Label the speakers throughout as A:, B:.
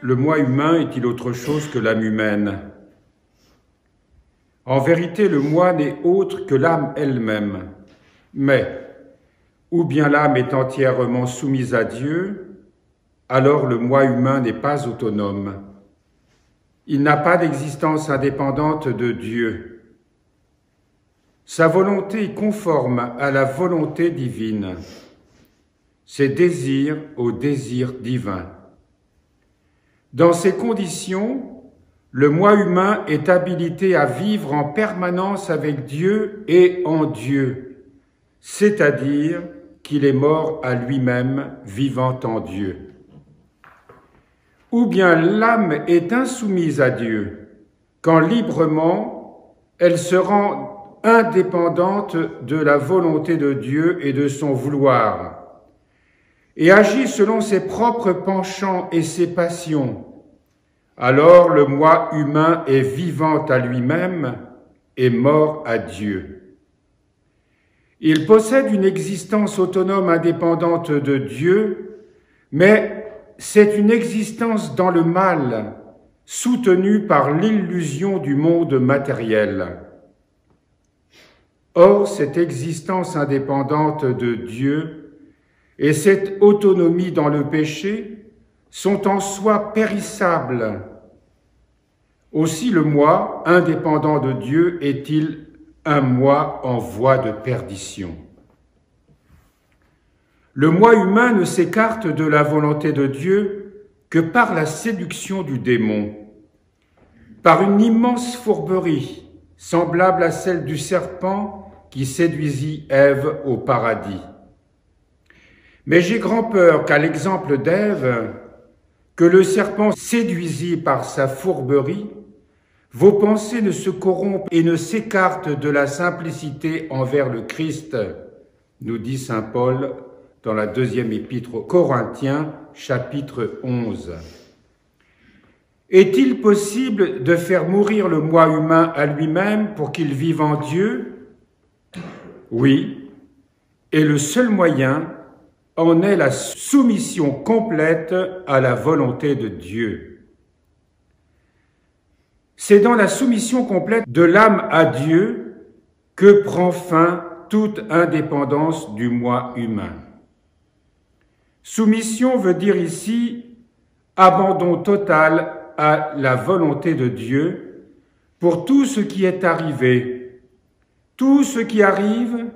A: le moi humain est-il autre chose que l'âme humaine? En vérité, le moi n'est autre que l'âme elle-même. Mais, ou bien l'âme est entièrement soumise à Dieu, alors le moi humain n'est pas autonome. Il n'a pas d'existence indépendante de Dieu. Sa volonté est conforme à la volonté divine. Ses désirs au désir divin. Dans ces conditions, le moi humain est habilité à vivre en permanence avec Dieu et en Dieu, c'est-à-dire qu'il est mort à lui-même, vivant en Dieu. Ou bien l'âme est insoumise à Dieu, quand librement elle se rend indépendante de la volonté de Dieu et de son vouloir, et agit selon ses propres penchants et ses passions. Alors le moi humain est vivant à lui-même et mort à Dieu. Il possède une existence autonome indépendante de Dieu, mais c'est une existence dans le mal, soutenue par l'illusion du monde matériel. Or, cette existence indépendante de Dieu et cette autonomie dans le péché sont en soi périssables. Aussi le moi, indépendant de Dieu, est-il un moi en voie de perdition. Le moi humain ne s'écarte de la volonté de Dieu que par la séduction du démon, par une immense fourberie, semblable à celle du serpent qui séduisit Ève au paradis. Mais j'ai grand peur qu'à l'exemple d'Ève, que le serpent séduisit par sa fourberie, vos pensées ne se corrompent et ne s'écartent de la simplicité envers le Christ, nous dit saint Paul dans la deuxième épître aux Corinthiens, chapitre 11. Est-il possible de faire mourir le moi humain à lui-même pour qu'il vive en Dieu? Oui, et le seul moyen en est la soumission complète à la volonté de Dieu. C'est dans la soumission complète de l'âme à Dieu que prend fin toute indépendance du moi humain. Soumission veut dire ici abandon total à la volonté de Dieu pour tout ce qui est arrivé, tout ce qui arrive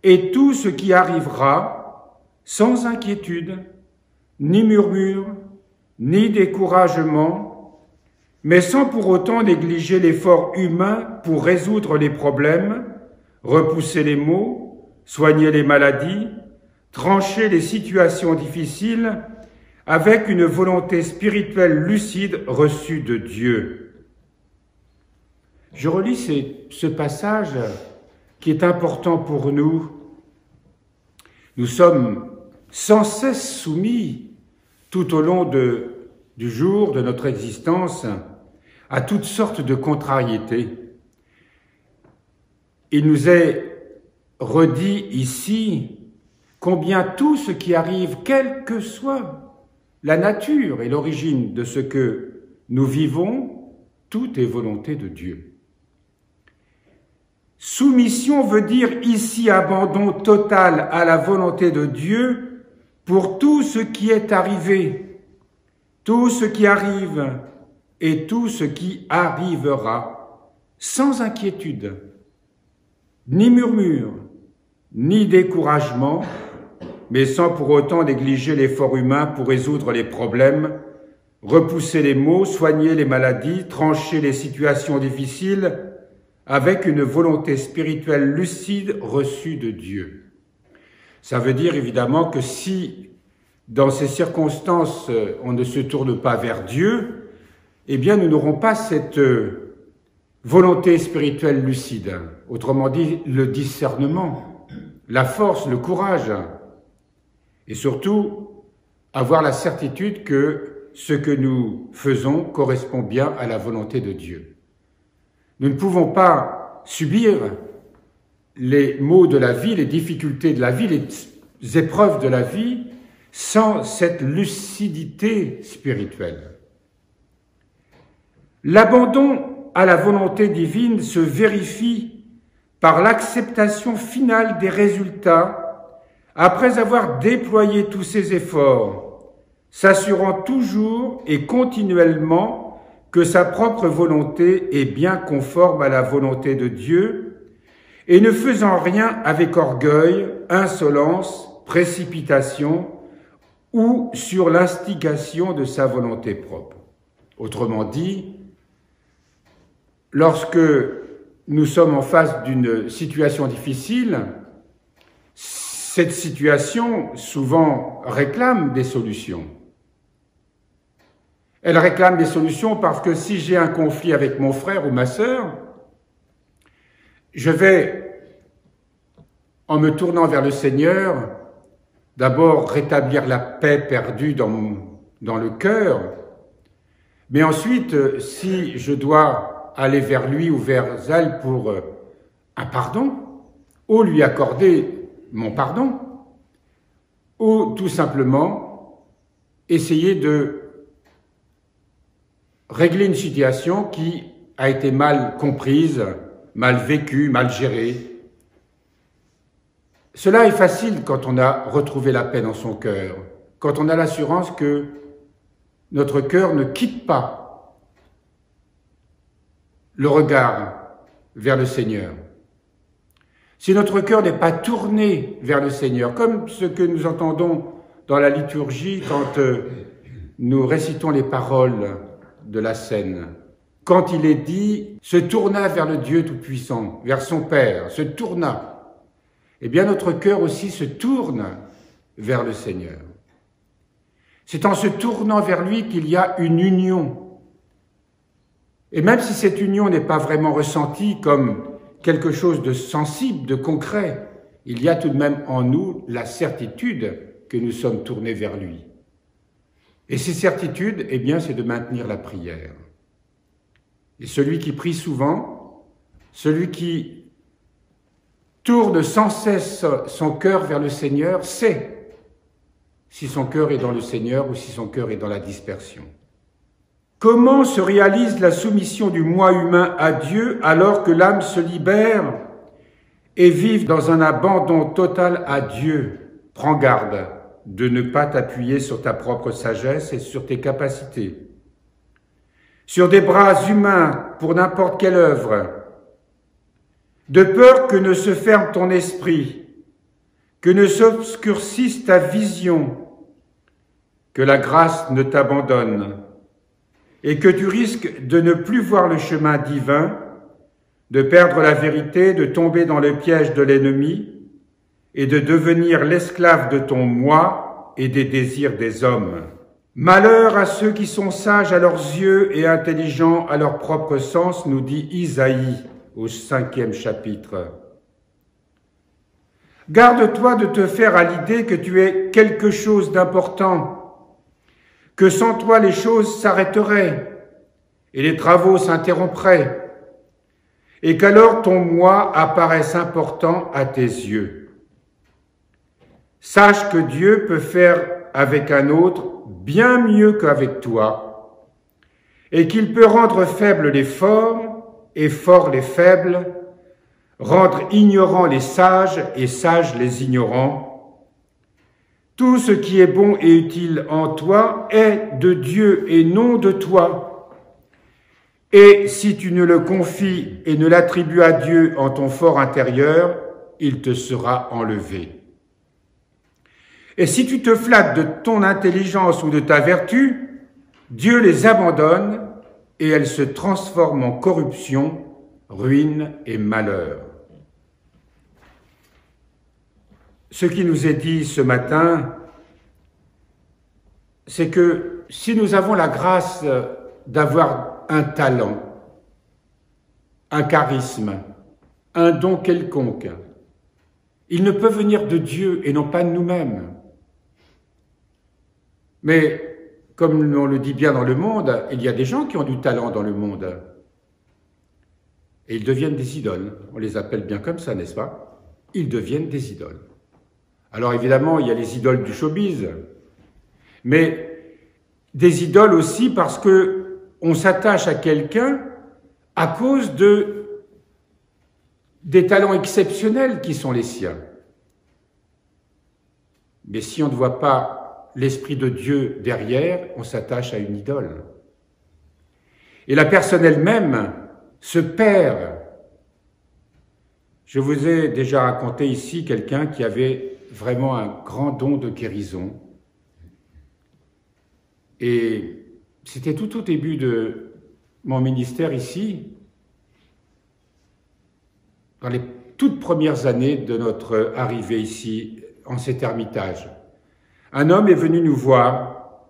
A: et tout ce qui arrivera, sans inquiétude, ni murmure, ni découragement, mais sans pour autant négliger l'effort humain pour résoudre les problèmes, repousser les maux, soigner les maladies, trancher les situations difficiles avec une volonté spirituelle lucide reçue de Dieu. Je relis ce passage qui est important pour nous. Nous sommes sans cesse soumis tout au long du jour de notre existence à toutes sortes de contrariétés. Il nous est redit ici combien tout ce qui arrive, quelle que soit la nature et l'origine de ce que nous vivons, tout est volonté de Dieu. Soumission veut dire ici abandon total à la volonté de Dieu pour tout ce qui est arrivé, tout ce qui arrive et tout ce qui arrivera, sans inquiétude, ni murmure, ni découragement, mais sans pour autant négliger l'effort humain pour résoudre les problèmes, repousser les maux, soigner les maladies, trancher les situations difficiles, avec une volonté spirituelle lucide reçue de Dieu. Ça veut dire évidemment que si, dans ces circonstances, on ne se tourne pas vers Dieu, eh bien nous n'aurons pas cette volonté spirituelle lucide, autrement dit le discernement, la force, le courage, et surtout avoir la certitude que ce que nous faisons correspond bien à la volonté de Dieu. Nous ne pouvons pas subir les maux de la vie, les difficultés de la vie, les épreuves de la vie, sans cette lucidité spirituelle. L'abandon à la volonté divine se vérifie par l'acceptation finale des résultats après avoir déployé tous ses efforts, s'assurant toujours et continuellement que sa propre volonté est bien conforme à la volonté de Dieu et ne faisant rien avec orgueil, insolence, précipitation ou sur l'instigation de sa volonté propre. Autrement dit, lorsque nous sommes en face d'une situation difficile, cette situation souvent réclame des solutions. Elle réclame des solutions parce que si j'ai un conflit avec mon frère ou ma sœur, je vais, en me tournant vers le Seigneur, d'abord rétablir la paix perdue dans le cœur, mais ensuite, si je dois aller vers lui ou vers elle pour un pardon, ou lui accorder mon pardon, ou tout simplement essayer de régler une situation qui a été mal comprise, mal vécue, mal gérée. Cela est facile quand on a retrouvé la paix dans son cœur, quand on a l'assurance que notre cœur ne quitte pas le regard vers le Seigneur. Si notre cœur n'est pas tourné vers le Seigneur, comme ce que nous entendons dans la liturgie quand nous récitons les paroles de la scène, quand il est dit « se tourna vers le Dieu Tout-Puissant, vers son Père, se tourna », eh bien notre cœur aussi se tourne vers le Seigneur. C'est en se tournant vers lui qu'il y a une union. Et même si cette union n'est pas vraiment ressentie comme quelque chose de sensible, de concret, il y a tout de même en nous la certitude que nous sommes tournés vers lui. Et ces certitudes, eh bien, c'est de maintenir la prière. Et celui qui prie souvent, celui qui tourne sans cesse son cœur vers le Seigneur, sait si son cœur est dans le Seigneur ou si son cœur est dans la dispersion. Comment se réalise la soumission du moi humain à Dieu alors que l'âme se libère et vive dans un abandon total à Dieu? Prends garde de ne pas t'appuyer sur ta propre sagesse et sur tes capacités, sur des bras humains pour n'importe quelle œuvre, de peur que ne se ferme ton esprit, que ne s'obscurcisse ta vision, que la grâce ne t'abandonne, et que tu risques de ne plus voir le chemin divin, de perdre la vérité, de tomber dans le piège de l'ennemi, et de devenir l'esclave de ton moi et des désirs des hommes. Malheur à ceux qui sont sages à leurs yeux et intelligents à leur propre sens, nous dit Isaïe au 5e chapitre. Garde-toi de te faire à l'idée que tu es quelque chose d'important, que sans toi les choses s'arrêteraient et les travaux s'interrompraient, et qu'alors ton moi apparaisse important à tes yeux. Sache que Dieu peut faire avec un autre bien mieux qu'avec toi, et qu'il peut rendre faibles les forts et forts les faibles, rendre ignorants les sages et sages les ignorants. Tout ce qui est bon et utile en toi est de Dieu et non de toi. Et si tu ne le confies et ne l'attribues à Dieu en ton fort intérieur, il te sera enlevé. Et si tu te flattes de ton intelligence ou de ta vertu, Dieu les abandonne et elles se transforment en corruption, ruine et malheur. Ce qui nous est dit ce matin, c'est que si nous avons la grâce d'avoir un talent, un charisme, un don quelconque, il ne peut venir de Dieu et non pas de nous-mêmes. Mais, comme on le dit bien dans le monde, il y a des gens qui ont du talent dans le monde. Et ils deviennent des idoles. On les appelle bien comme ça, n'est-ce pas? Ils deviennent des idoles. Alors évidemment, il y a les idoles du showbiz. Mais des idoles aussi parce que on s'attache à quelqu'un à cause des talents exceptionnels qui sont les siens. Mais si on ne voit pas l'Esprit de Dieu derrière, on s'attache à une idole. Et la personne elle-même se perd. Je vous ai déjà raconté ici quelqu'un qui avait vraiment un grand don de guérison. Et c'était tout au début de mon ministère ici, dans les toutes premières années de notre arrivée ici, en cet ermitage. Un homme est venu nous voir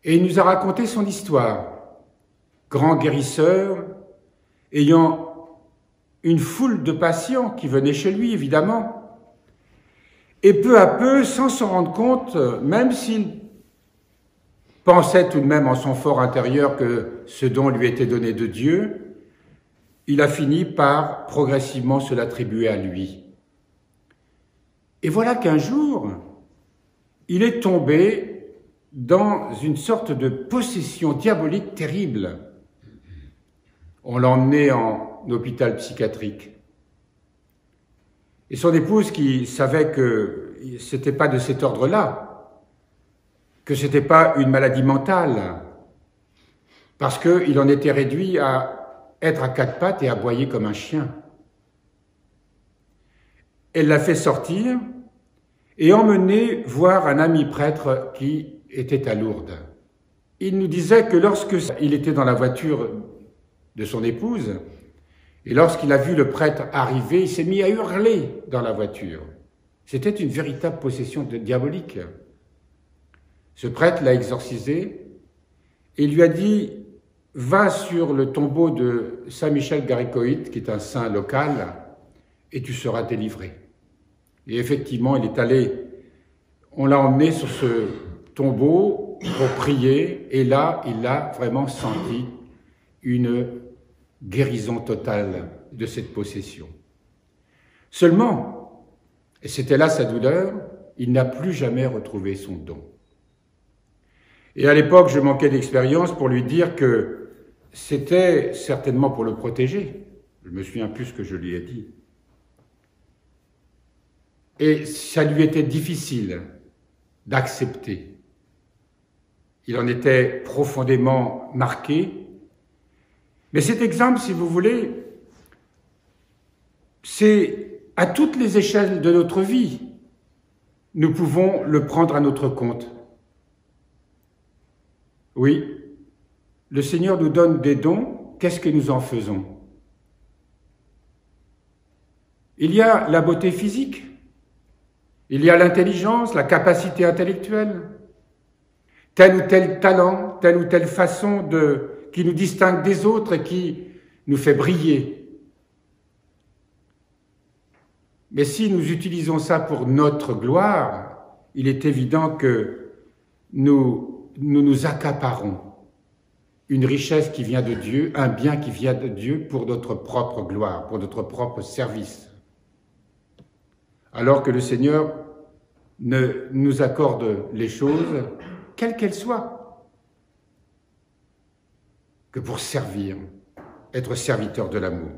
A: et il nous a raconté son histoire. Grand guérisseur, ayant une foule de patients qui venaient chez lui, évidemment. Et peu à peu, sans s'en rendre compte, même s'il pensait tout de même en son fort intérieur que ce don lui était donné de Dieu, il a fini par progressivement se l'attribuer à lui. Et voilà qu'un jour, il est tombé dans une sorte de possession diabolique terrible. On l'a emmené en hôpital psychiatrique. Et son épouse, qui savait que c'était pas de cet ordre-là, que c'était pas une maladie mentale, parce qu'il en était réduit à être à quatre pattes et à aboyer comme un chien. Elle l'a fait sortir et emmener voir un ami prêtre qui était à Lourdes. Il nous disait que lorsqu'il était dans la voiture de son épouse, et lorsqu'il a vu le prêtre arriver, il s'est mis à hurler dans la voiture. C'était une véritable possession diabolique. Ce prêtre l'a exorcisé et lui a dit « Va sur le tombeau de Saint Michel Garicoïde, qui est un saint local, et tu seras délivré. » Et effectivement, il est allé, on l'a emmené sur ce tombeau pour prier, et là, il a vraiment senti une guérison totale de cette possession. Seulement, et c'était là sa douleur, il n'a plus jamais retrouvé son don. Et à l'époque, je manquais d'expérience pour lui dire que c'était certainement pour le protéger. Je me souviens plus ce que je lui ai dit. Et ça lui était difficile d'accepter. Il en était profondément marqué. Mais cet exemple, si vous voulez, c'est à toutes les échelles de notre vie. Nous pouvons le prendre à notre compte. Oui, le Seigneur nous donne des dons, qu'est-ce que nous en faisons? Il y a la beauté physique, il y a l'intelligence, la capacité intellectuelle, tel ou tel talent, telle ou telle façon qui nous distingue des autres et qui nous fait briller. Mais si nous utilisons ça pour notre gloire, il est évident que nous accaparons une richesse qui vient de Dieu, un bien qui vient de Dieu pour notre propre gloire, pour notre propre service. Alors que le Seigneur nous accorde les choses, quelles qu'elles soient, que pour servir, être serviteur de l'amour.